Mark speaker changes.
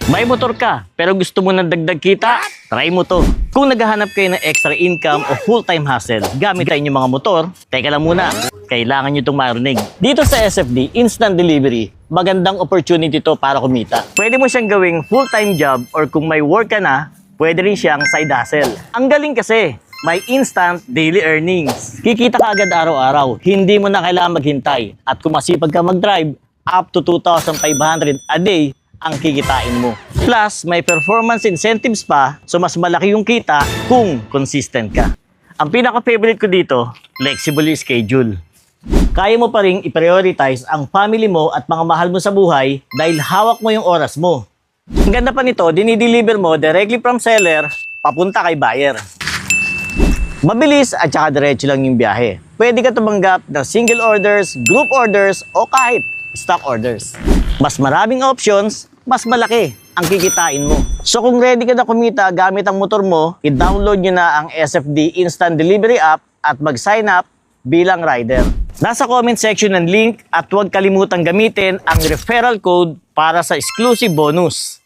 Speaker 1: May motor ka, pero gusto mo ng dagdag kita? Try mo to. Kung naghahanap kayo ng extra income o full-time hustle gamit ang inyong mga motor, teka lang muna, kailangan nyo itong marinig. Dito sa SFD, Instant Delivery, magandang opportunity to para kumita. Pwede mo siyang gawing full-time job or kung may work ka na, pwede rin siyang side hustle. Ang galing kasi, may instant daily earnings. Kikita ka agad araw-araw, hindi mo na kailangan maghintay. At kung masipag ka mag-drive, up to 2,500 a day ang kikitain mo. Plus, may performance incentives pa, so mas malaki yung kita kung consistent ka. Ang pinaka-favorite ko dito, flexible yung schedule. Kaya mo pa rin i-prioritize ang family mo at mga mahal mo sa buhay dahil hawak mo yung oras mo. Ang ganda pa nito, dinideliver mo directly from seller papunta kay buyer. Mabilis at saka diretso lang yung biyahe. Pwede ka tumanggap ng single orders, group orders o kahit stock orders. Mas maraming options, mas malaki ang kikitain mo. So kung ready ka na kumita gamit ang motor mo, i-download nyo na ang SFD Instant Delivery app at mag-sign up bilang rider. Nasa comment section ng link at huwag kalimutang gamitin ang referral code para sa exclusive bonus.